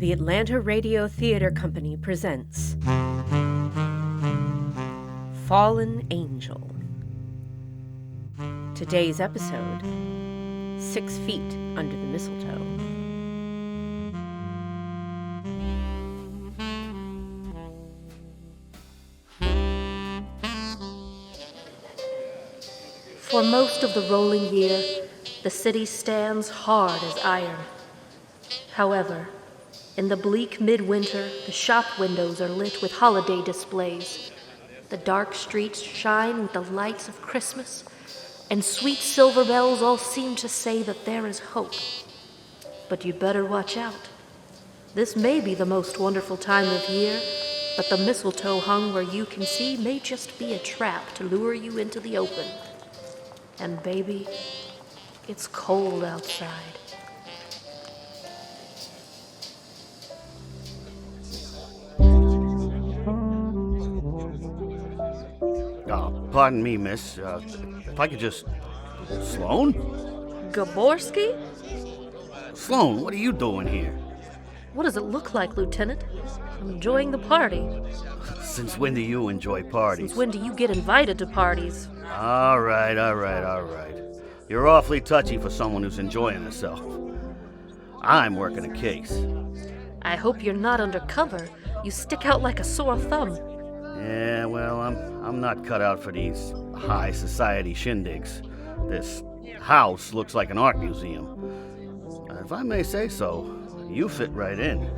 The Atlanta Radio Theater Company presents Fallen Angel. Today's episode, 6 Feet Under the Mistletoe. For most of the rolling year, the city stands hard as iron. However, in the bleak midwinter, the shop windows are lit with holiday displays. The dark streets shine with the lights of Christmas, and sweet silver bells all seem to say that there is hope. But you'd better watch out. This may be the most wonderful time of year, but the mistletoe hung where you can see may just be a trap to lure you into the open. And baby, it's cold outside. Pardon me, miss. If I could just... Sloan? Goborsky? Sloan, what are you doing here? What does it look like, Lieutenant? I'm enjoying the party. Since when do you enjoy parties? Since when do you get invited to parties? All right. You're awfully touchy for someone who's enjoying herself. I'm working a case. I hope you're not undercover. You stick out like a sore thumb. Yeah, well, I'm not cut out for these high society shindigs. This house looks like an art museum. If I may say so, you fit right in.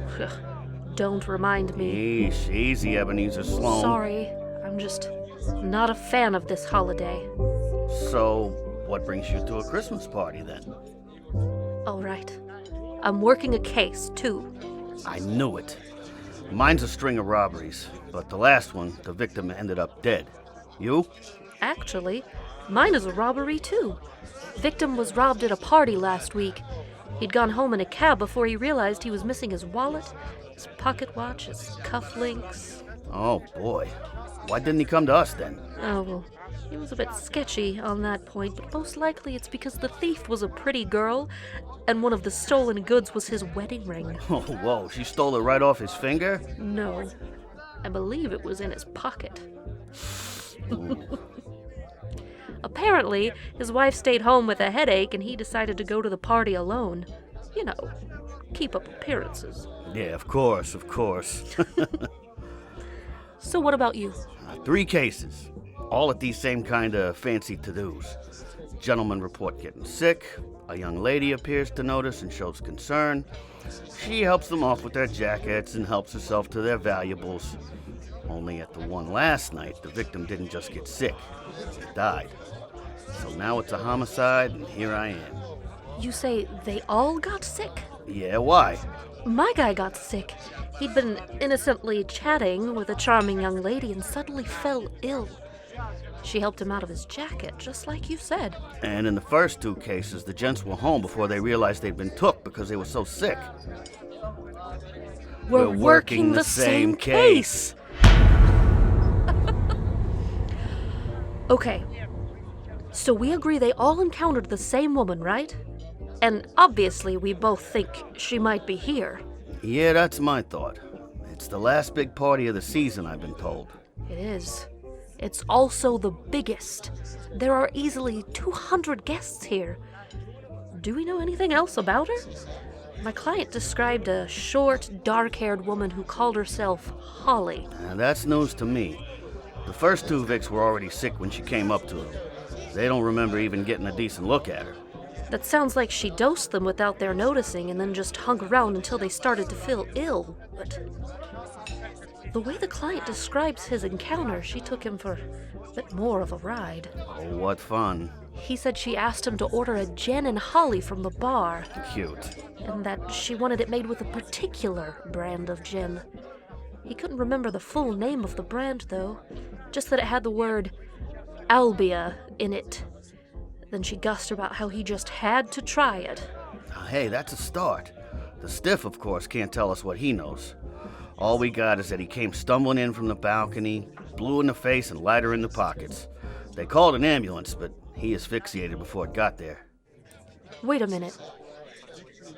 Don't remind me. Easy, Ebenezer Sloan. Sorry, I'm just not a fan of this holiday. So, what brings you to a Christmas party, then? All right. I'm working a case, too. I knew it. Mine's a string of robberies, but the last one, the victim ended up dead. You? Actually, mine is a robbery, too. Victim was robbed at a party last week. He'd gone home in a cab before he realized he was missing his wallet, his pocket watch, his cufflinks. Oh, boy. Why didn't he come to us, then? Oh, well, he was a bit sketchy on that point, but most likely it's because the thief was a pretty girl, and one of the stolen goods was his wedding ring. Oh, whoa, she stole it right off his finger? No, I believe it was in his pocket. Apparently, his wife stayed home with a headache and he decided to go to the party alone. You know, keep up appearances. Yeah, of course. So what about you? 3 cases, all at these same kind of fancy to-dos. Gentlemen report getting sick. A young lady appears to notice and shows concern. She helps them off with their jackets and helps herself to their valuables. Only at the one last night, the victim didn't just get sick. He died. So now it's a homicide, and here I am. You say they all got sick? Yeah, why? My guy got sick. He'd been innocently chatting with a charming young lady and suddenly fell ill. She helped him out of his jacket, just like you said. And in the first 2 cases, the gents were home before they realized they'd been took because they were so sick. We're working the same case. Okay, so we agree they all encountered the same woman, right? And obviously we both think she might be here. Yeah, that's my thought. It's the last big party of the season, I've been told. It is. It's also the biggest. There are easily 200 guests here. Do we know anything else about her? My client described a short, dark-haired woman who called herself Holly. That's news to me. The first 2 Vics were already sick when she came up to them. They don't remember even getting a decent look at her. That sounds like she dosed them without their noticing and then just hung around until they started to feel ill. But the way the client describes his encounter, she took him for a bit more of a ride. Oh, what fun. He said she asked him to order a gin and holly from the bar. Cute. And that she wanted it made with a particular brand of gin. He couldn't remember the full name of the brand, though. Just that it had the word Albia in it. Then she gussed about how he just had to try it. Hey, that's a start. The stiff, of course, can't tell us what he knows. All we got is that he came stumbling in from the balcony, blue in the face and lighter in the pockets. They called an ambulance, but he asphyxiated before it got there. Wait a minute.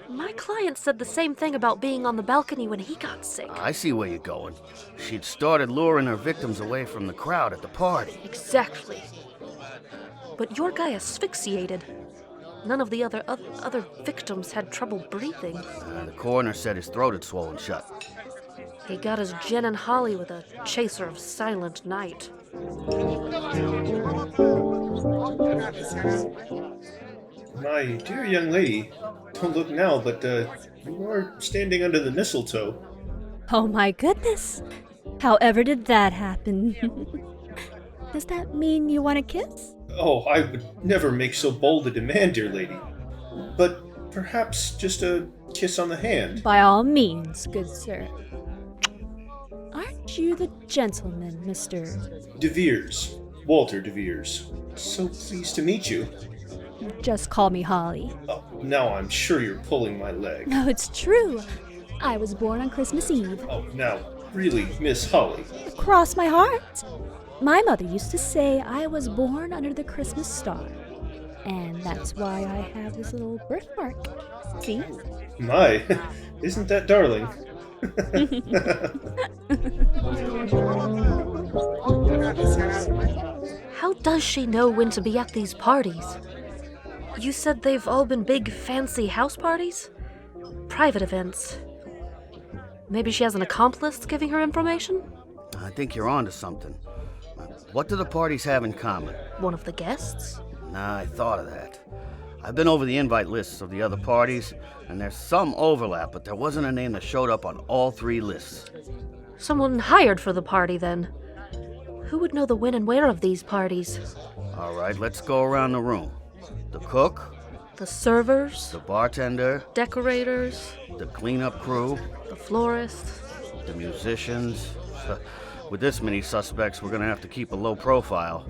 My client said the same thing about being on the balcony when he got sick. I see where you're going. She'd started luring her victims away from the crowd at the party. Exactly. But your guy asphyxiated. None of the other victims had trouble breathing. The coroner said his throat had swollen shut. He got his gin and holly with a chaser of Silent Night. My dear young lady, don't look now, but you are standing under the mistletoe. Oh my goodness! However did that happen? Does that mean you want a kiss? Oh, I would never make so bold a demand, dear lady. But perhaps just a kiss on the hand. By all means, good sir. Aren't you the gentleman, Mr. De Veers. Walter De Veers. So pleased to meet you. Just call me Holly. Oh, now I'm sure you're pulling my leg. No, it's true. I was born on Christmas Eve. Oh, now, really, Miss Holly. Cross my heart. My mother used to say I was born under the Christmas star. And that's why I have this little birthmark. See? My, isn't that darling? How does she know when to be at these parties? You said they've all been big, fancy house parties? Private events. Maybe she has an accomplice giving her information? I think you're onto something. What do the parties have in common? One of the guests? Nah, I thought of that. I've been over the invite lists of the other parties, and there's some overlap, but there wasn't a name that showed up on all 3 lists. Someone hired for the party, then. Who would know the when and where of these parties? All right, let's go around the room. The cook, The servers? the bartender, Decorators? the cleanup crew, The florists? the musicians. With this many suspects, we're gonna have to keep a low profile.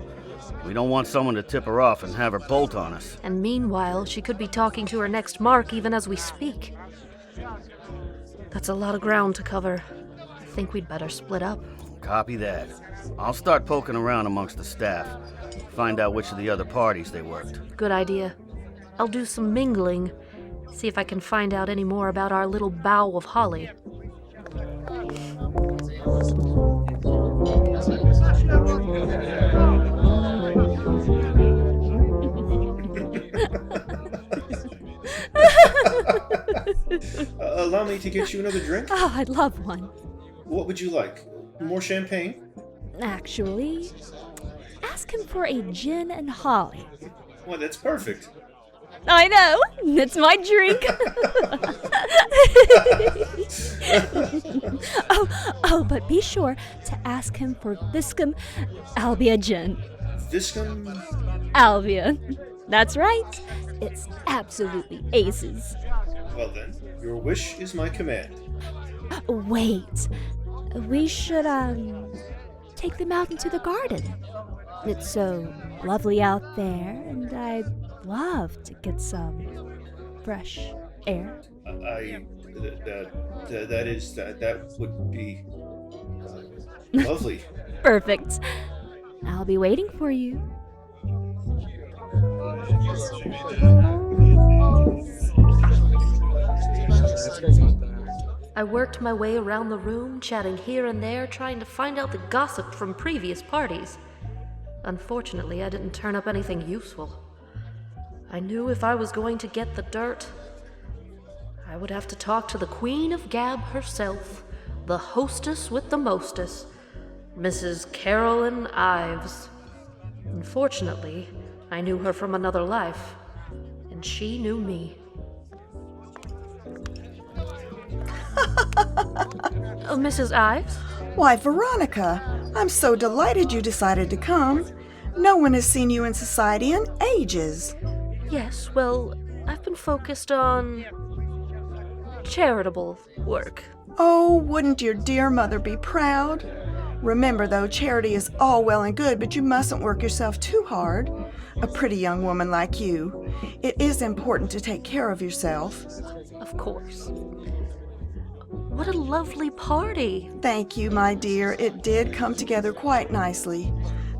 We don't want someone to tip her off and have her bolt on us. And meanwhile, she could be talking to her next mark even as we speak. That's a lot of ground to cover. I think we'd better split up. Copy that. I'll start poking around amongst the staff. Find out which of the other parties they worked. Good idea. I'll do some mingling. See if I can find out any more about our little bough of holly. Allow me to get you another drink? Oh, I'd love one. What would you like? More champagne? Actually, ask him for a gin and holly. Well, that's perfect. I know, it's my drink. But be sure to ask him for Viscum Albia gin. Viscum? Albia. That's right. It's absolutely aces. Well then, your wish is my command. Wait, we should, take them out into the garden. It's so lovely out there, and I'd love to get some fresh air. That would be lovely. Perfect. I'll be waiting for you. I worked my way around the room, chatting here and there, trying to find out the gossip from previous parties. Unfortunately, I didn't turn up anything useful. I knew if I was going to get the dirt, I would have to talk to the Queen of Gab herself, the hostess with the mostess, Mrs. Carolyn Ives. Unfortunately, I knew her from another life, and she knew me. Oh, Mrs. Ives? Why, Veronica, I'm so delighted you decided to come. No one has seen you in society in ages. Yes, well, I've been focused on charitable work. Oh, wouldn't your dear mother be proud? Remember, though, charity is all well and good, but you mustn't work yourself too hard. A pretty young woman like you. It is important to take care of yourself. Of course. What a lovely party. Thank you, my dear. It did come together quite nicely.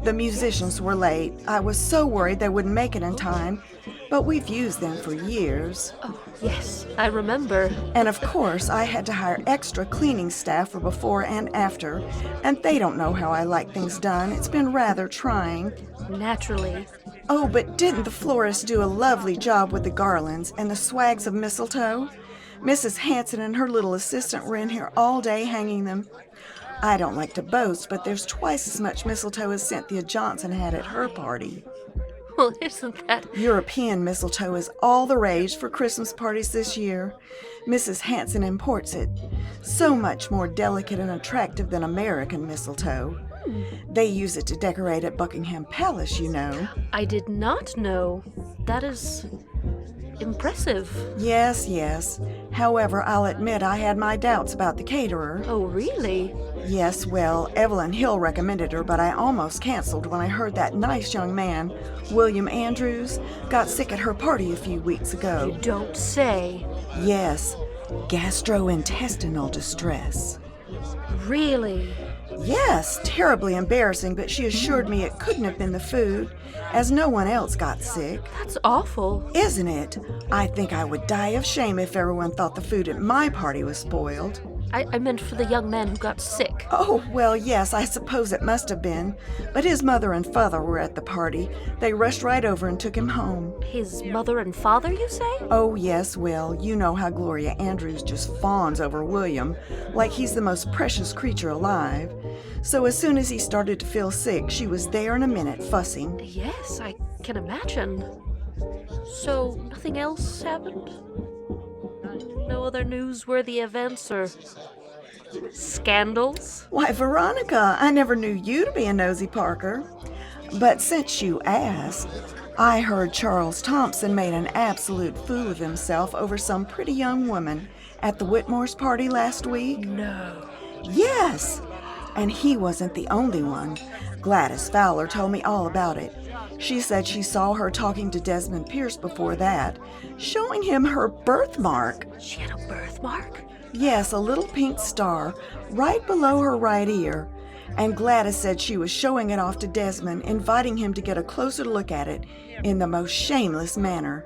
The musicians were late. I was so worried they wouldn't make it in time. but we've used them for years. Oh, yes, I remember. And of course, I had to hire extra cleaning staff for before and after, and they don't know how I like things done. It's been rather trying. Naturally. Oh, but didn't the florist do a lovely job with the garlands and the swags of mistletoe? Mrs. Hanson and her little assistant were in here all day hanging them. I don't like to boast, but there's twice as much mistletoe as Cynthia Johnson had at her party. Well, isn't that... European mistletoe is all the rage for Christmas parties this year. Mrs. Hanson imports it. So much more delicate and attractive than American mistletoe. They use it to decorate at Buckingham Palace, you know. I did not know. That is... impressive. Yes, yes. However, I'll admit I had my doubts about the caterer. Oh, really? Yes, well, Evelyn Hill recommended her, but I almost canceled when I heard that nice young man, William Andrews, got sick at her party a few weeks ago. You don't say. Yes, gastrointestinal distress. Really? Yes, terribly embarrassing, but she assured me it couldn't have been the food, as no one else got sick. That's awful. Isn't it? I think I would die of shame if everyone thought the food at my party was spoiled. I meant for the young man who got sick. Oh, well, yes, I suppose it must have been. But his mother and father were at the party. They rushed right over and took him home. His mother and father, you say? Oh, yes, well, you know how Gloria Andrews just fawns over William, like he's the most precious creature alive. So as soon as he started to feel sick, she was there in a minute, fussing. Yes, I can imagine. So, nothing else happened? No other newsworthy events or scandals? Why, Veronica, I never knew you to be a nosy Parker. But since you asked, I heard Charles Thompson made an absolute fool of himself over some pretty young woman at the Whitmore's party last week. No. Yes, and he wasn't the only one. Gladys Fowler told me all about it. She said she saw her talking to Desmond Pierce before that, showing him her birthmark. She had a birthmark? Yes, a little pink star right below her right ear. And Gladys said she was showing it off to Desmond, inviting him to get a closer look at it in the most shameless manner.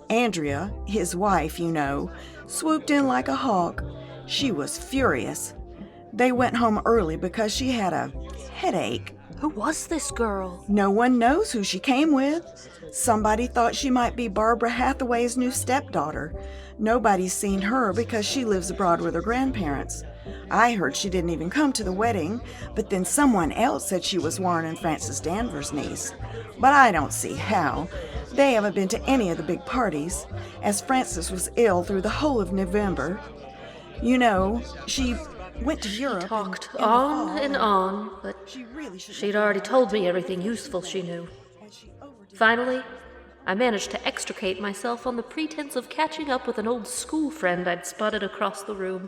Andrea, his wife, you know, swooped in like a hawk. She was furious. They went home early because she had a headache. Who was this girl? No one knows who she came with. Somebody thought she might be Barbara Hathaway's new stepdaughter. Nobody's seen her because she lives abroad with her grandparents. I heard she didn't even come to the wedding, but then someone else said she was Warren and Francis Danvers' niece. But I don't see how. They haven't been to any of the big parties, as Francis was ill through the whole of November. You know, she went to Europe. Talked in the on fall, and on, but she'd already told me everything useful she knew. Finally, I managed to extricate myself on the pretense of catching up with an old school friend I'd spotted across the room.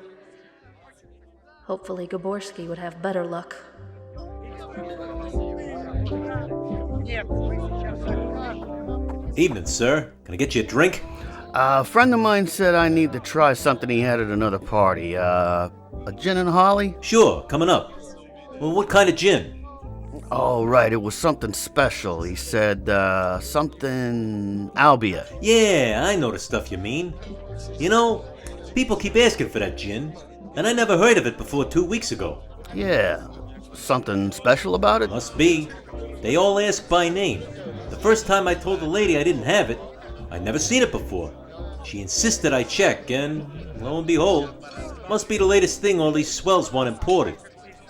Hopefully Goborsky would have better luck. Evening, sir. Can I get you a drink? A friend of mine said I need to try something he had at another party. A gin and holly? Sure, coming up. Well, what kind of gin? Oh, right, it was something special. He said, something Albia. Yeah, I know the stuff you mean. You know, people keep asking for that gin, and I never heard of it before 2 weeks ago. Yeah, something special about it? Must be. They all ask by name. The first time I told the lady I didn't have it, I'd never seen it before. She insisted I check, and lo and behold, must be the latest thing all these swells want imported.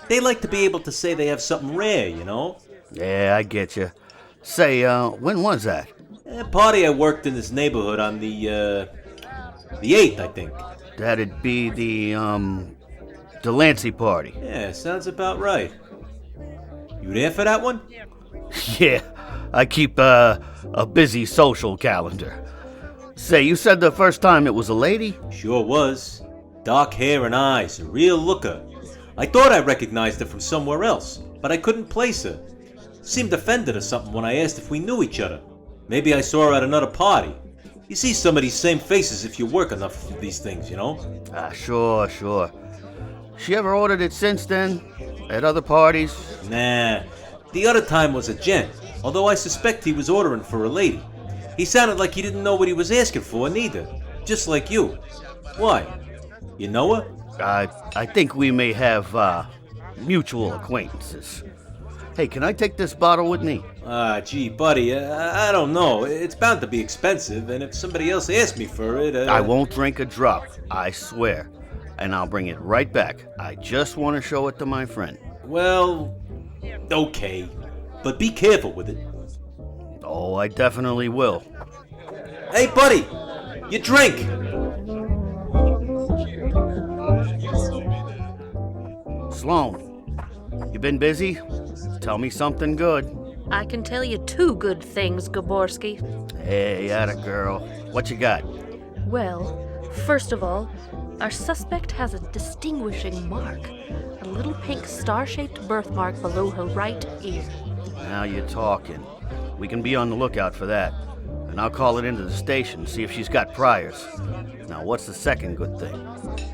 They like to be able to say they have something rare, you know? Yeah, I get you. Say, when was that? A party I worked in this neighborhood on the 8th, I think. That'd be the Delancey party. Yeah, sounds about right. You there for that one? Yeah, I keep a busy social calendar. Say, you said the first time it was a lady? Sure was. Dark hair and eyes, a real looker. I thought I recognized her from somewhere else, but I couldn't place her. Seemed offended or something when I asked if we knew each other. Maybe I saw her at another party. You see some of these same faces if you work enough of these things, you know? Sure. She ever ordered it since then? At other parties? Nah. The other time was a gent, although I suspect he was ordering for a lady. He sounded like he didn't know what he was asking for, neither. Just like you. Why? You know her? I think we may have, mutual acquaintances. Hey, can I take this bottle with me? Gee, buddy, I don't know. It's bound to be expensive, and if somebody else asks me for it, I won't drink a drop, I swear. And I'll bring it right back. I just want to show it to my friend. Well, okay. But be careful with it. Oh, I definitely will. Hey, buddy! Your drink! Sloan, you been busy? Tell me something good. I can tell you two good things, Goborsky. Hey, atta girl. What you got? Well, first of all, our suspect has a distinguishing mark. A little pink star-shaped birthmark below her right ear. Now you're talking. We can be on the lookout for that. And I'll call it into the station, see if she's got priors. Now, what's the second good thing?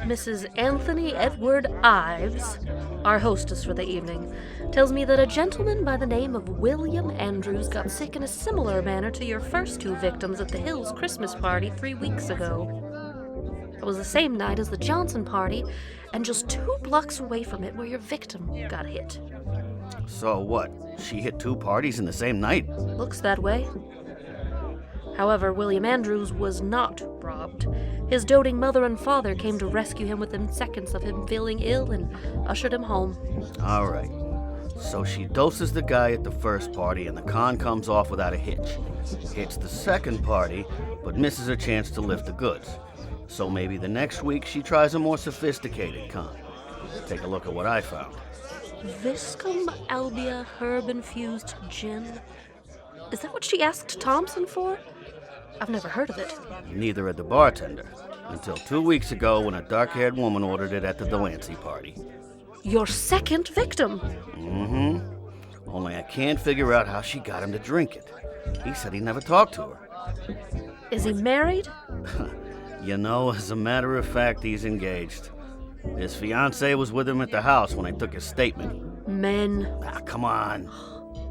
Mrs. Anthony Edward Ives, our hostess for the evening, tells me that a gentleman by the name of William Andrews got sick in a similar manner to your first two victims at the Hills Christmas party 3 weeks ago. It was the same night as the Johnson party, and just 2 blocks away from it where your victim got hit. So what? She hit 2 parties in the same night? Looks that way. However, William Andrews was not robbed. His doting mother and father came to rescue him within seconds of him feeling ill and ushered him home. All right. So she doses the guy at the first party and the con comes off without a hitch. Hits the second party, but misses her chance to lift the goods. So maybe the next week she tries a more sophisticated con. Take a look at what I found. Viscum albia herb-infused gin? Is that what she asked Thompson for? I've never heard of it. Neither had the bartender, until 2 weeks ago when a dark-haired woman ordered it at the Delancey party. Your second victim? Mm-hmm. Only I can't figure out how she got him to drink it. He said he never talked to her. Is he married? You know, as a matter of fact, he's engaged. His fiancée was with him at the house when I took his statement. Men. Ah, come on.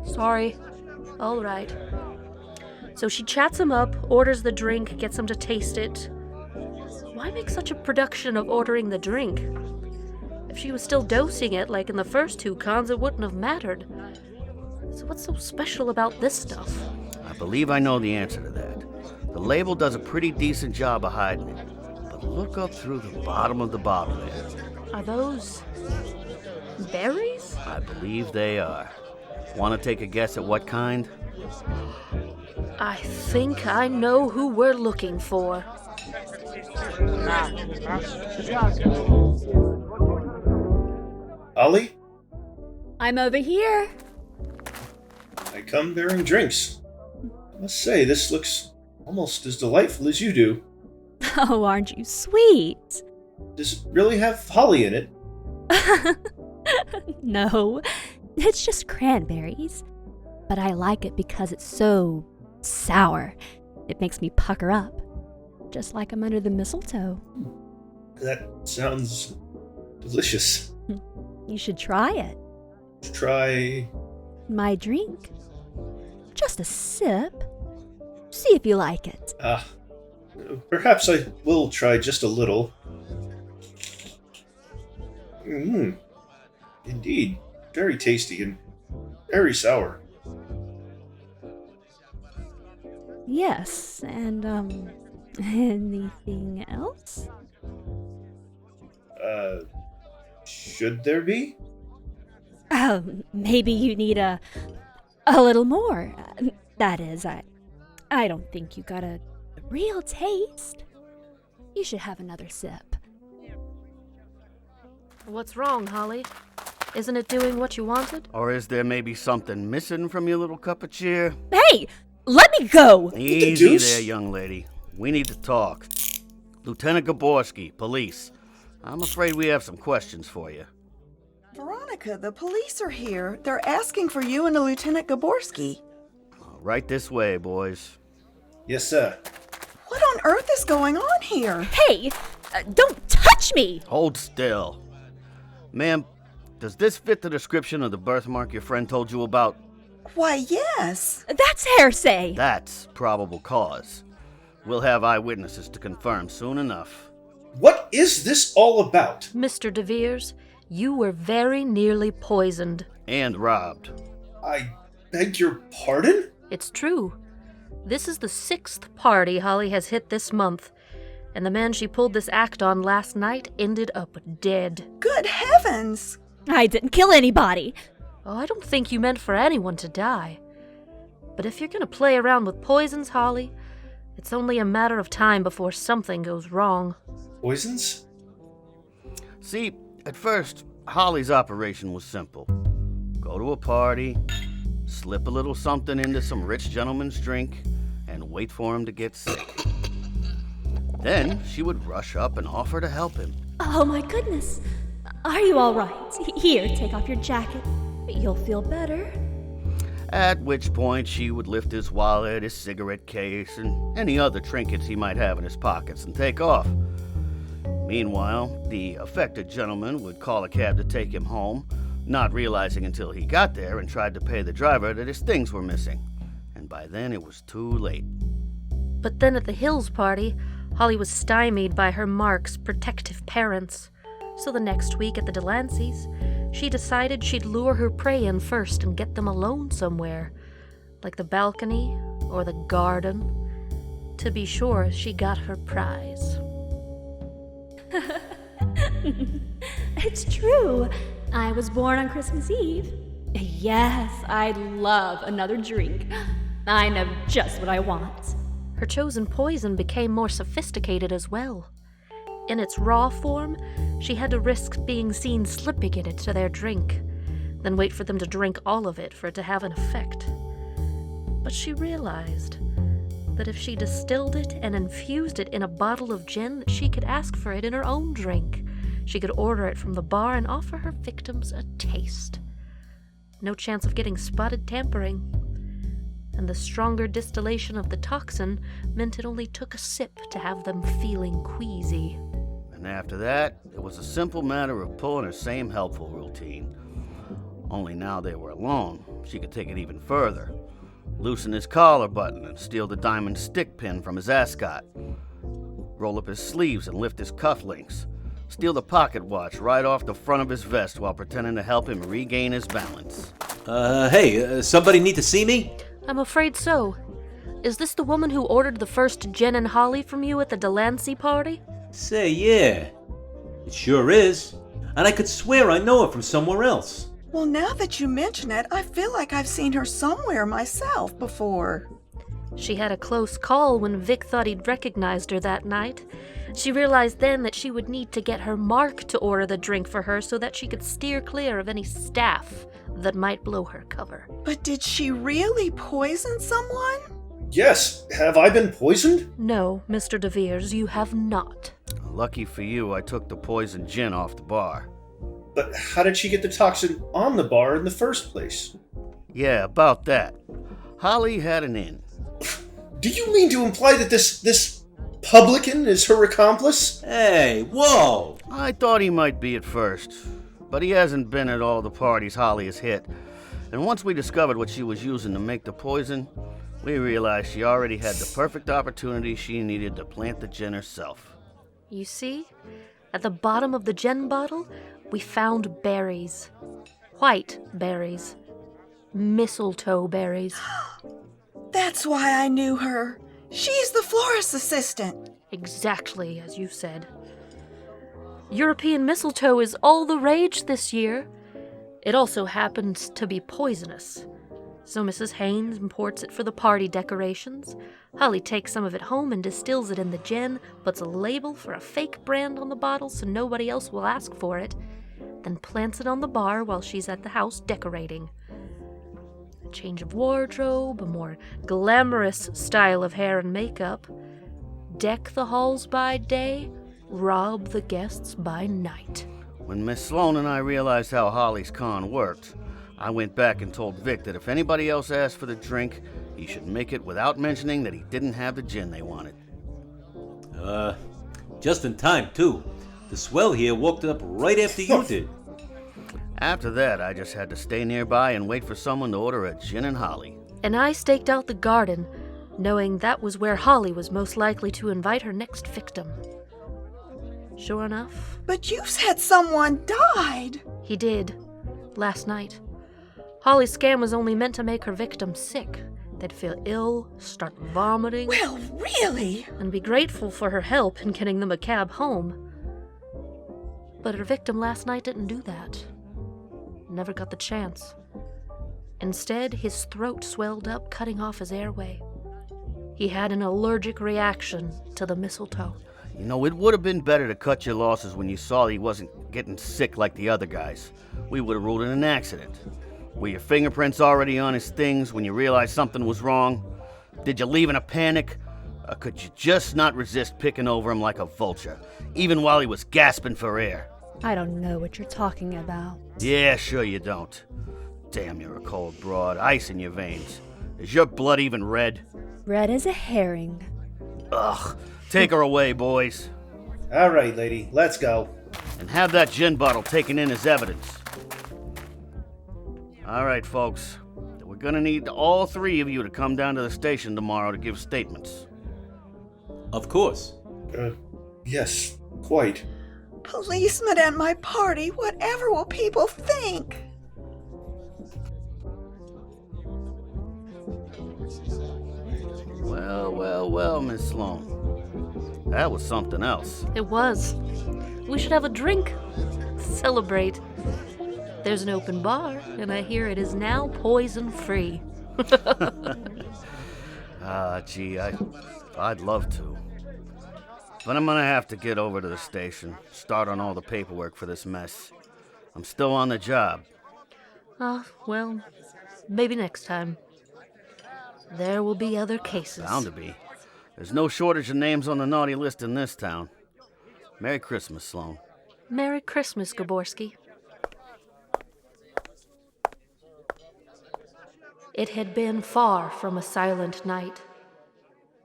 Sorry. All right. So she chats him up, orders the drink, gets him to taste it. Why make such a production of ordering the drink? If she was still dosing it like in the first 2 cons, it wouldn't have mattered. So what's so special about this stuff? I believe I know the answer to that. The label does a pretty decent job of hiding it. But look up through the bottom of the bottle there. Are those berries? I believe they are. Want to take a guess at what kind? I think I know who we're looking for. Ollie, I'm over here. I come bearing drinks. I must say, this looks almost as delightful as you do. Oh, aren't you sweet? Does it really have holly in it? No, it's just cranberries. But I like it because it's so sour. It makes me pucker up, just like I'm under the mistletoe. That sounds delicious. You should try it. Try... My drink. Just a sip. See if you like it. Perhaps I will try just a little. Indeed. Very tasty and very sour. Yes, and, anything else? Should there be? Maybe you need a little more. That is, I don't think you got a real taste. You should have another sip. What's wrong, Holly? Isn't it doing what you wanted? Or is there maybe something missing from your little cup of cheer? Hey! Let me go! Easy deuce? there, young lady. We need to talk. Lieutenant Goborsky, police. I'm afraid we have some questions for you. Veronica, the police are here. They're asking for you and a Lieutenant Goborsky. Right this way, boys. Yes, sir. What on earth is going on here? Hey! Don't touch me! Hold still. Ma'am, does this fit the description of the birthmark your friend told you about? Why, yes. That's hearsay. That's probable cause. We'll have eyewitnesses to confirm soon enough. What is this all about? Mr. De Veres, you were very nearly poisoned. And robbed. I beg your pardon? It's true. This is the 6th party Holly has hit this month, and the man she pulled this act on last night ended up dead. Good heavens. I didn't kill anybody. Oh, I don't think you meant for anyone to die. But if you're gonna play around with poisons, Holly, it's only a matter of time before something goes wrong. Poisons? See, at first, Holly's operation was simple. Go to a party, slip a little something into some rich gentleman's drink, and wait for him to get sick. Then she would rush up and offer to help him. Oh my goodness. Are you all right? Here, take off your jacket. You'll feel better. At which point she would lift his wallet, his cigarette case, and any other trinkets he might have in his pockets and take off. Meanwhile, the affected gentleman would call a cab to take him home, not realizing until he got there and tried to pay the driver that his things were missing. And by then it was too late. But then at the Hills party, Holly was stymied by her Mark's protective parents. So the next week at the Delanceys, she decided she'd lure her prey in first and get them alone somewhere, like the balcony or the garden, to be sure she got her prize. It's true. I was born on Christmas Eve. Yes, I'd love another drink. I know just what I want. Her chosen poison became more sophisticated as well. In its raw form, she had to risk being seen slipping it into their drink, then wait for them to drink all of it for it to have an effect. But she realized that if she distilled it and infused it in a bottle of gin, she could ask for it in her own drink. She could order it from the bar and offer her victims a taste. No chance of getting spotted tampering. And the stronger distillation of the toxin meant it only took a sip to have them feeling queasy. And after that, it was a simple matter of pulling her same helpful routine. Only now they were alone, she could take it even further. Loosen his collar button and steal the diamond stick pin from his ascot. Roll up his sleeves and lift his cufflinks. Steal the pocket watch right off the front of his vest while pretending to help him regain his balance. Hey, somebody need to see me? I'm afraid so. Is this the woman who ordered the first gin and holly from you at the Delancey party? Say, yeah. It sure is. And I could swear I know her from somewhere else. Well, now that you mention it, I feel like I've seen her somewhere myself before. She had a close call when Vic thought he'd recognized her that night. She realized then that she would need to get her Mark to order the drink for her so that she could steer clear of any staff that might blow her cover. But did she really poison someone? Yes, have I been poisoned? No, Mr. De Veres, you have not. Lucky for you, I took the poison gin off the bar. But how did she get the toxin on the bar in the first place? Yeah, about that. Holly had an in. Do you mean to imply that this publican is her accomplice? Hey, whoa! I thought he might be at first, but he hasn't been at all the parties Holly has hit. And once we discovered what she was using to make the poison, we realized she already had the perfect opportunity she needed to plant the gin herself. You see, at the bottom of the gin bottle, we found berries. White berries. Mistletoe berries. That's why I knew her. She's the florist assistant. Exactly as you said. European mistletoe is all the rage this year. It also happens to be poisonous. So Mrs. Haynes imports it for the party decorations. Holly takes some of it home and distills it in the gin, puts a label for a fake brand on the bottle so nobody else will ask for it, then plants it on the bar while she's at the house decorating. A change of wardrobe, a more glamorous style of hair and makeup. Deck the halls by day, rob the guests by night. When Miss Sloan and I realized how Holly's con worked, I went back and told Vic that if anybody else asked for the drink, he should make it without mentioning that he didn't have the gin they wanted. Just in time, too. The swell here walked up right after you did. After that, I just had to stay nearby and wait for someone to order a gin and holly. And I staked out the garden, knowing that was where Holly was most likely to invite her next victim. Sure enough, But you said someone died. he did, last night. Holly's scam was only meant to make her victim sick. They'd feel ill, start vomiting, Well, really? and be grateful for her help in getting them a cab home. But her victim last night didn't do that. Never got the chance. Instead, his throat swelled up, cutting off his airway. He had an allergic reaction to the mistletoe. You know, it would have been better to cut your losses when you saw he wasn't getting sick like the other guys. We would have ruled it an accident. Were your fingerprints already on his things when you realized something was wrong? Did you leave in a panic? Or could you just not resist picking over him like a vulture, even while he was gasping for air? I don't know what you're talking about. Yeah, sure you don't. Damn, you're a cold broad, ice in your veins. Is your blood even red? Red as a herring. Ugh, take her away, boys. All right, lady, let's go. And have that gin bottle taken in as evidence. All right, folks. We're gonna need all three of you to come down to the station tomorrow to give statements. Of course. Yes, quite. Policeman at my party, whatever will people think? Well, Miss Sloane. That was something else. It was. We should have a drink. Celebrate. There's an open bar, and I hear it is now poison-free. Gee, I'd love to. But I'm gonna have to get over to the station, start on all the paperwork for this mess. I'm still on the job. Well, maybe next time. There will be other cases. Bound to be. There's no shortage of names on the naughty list in this town. Merry Christmas, Sloan. Merry Christmas, Goborsky. It had been far from a silent night.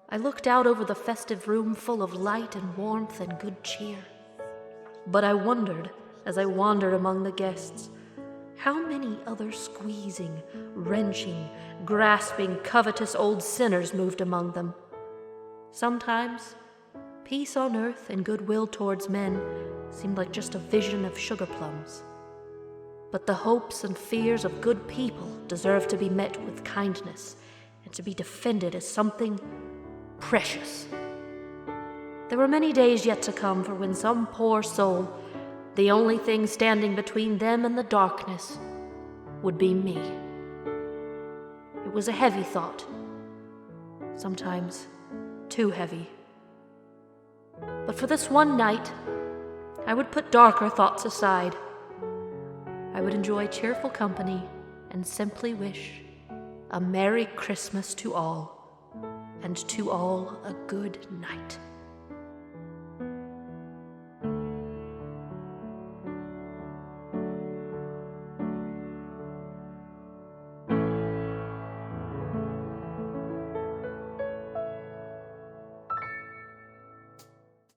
I looked out over the festive room full of light and warmth and good cheer. But I wondered, as I wandered among the guests, how many other squeezing, wrenching, grasping, covetous old sinners moved among them. Sometimes, peace on earth and goodwill towards men seemed like just a vision of sugar plums. But the hopes and fears of good people deserve to be met with kindness and to be defended as something precious. There were many days yet to come for when some poor soul, the only thing standing between them and the darkness, would be me. It was a heavy thought, sometimes too heavy. But for this one night, I would put darker thoughts aside. I would enjoy cheerful company and simply wish a Merry Christmas to all, and to all a good night.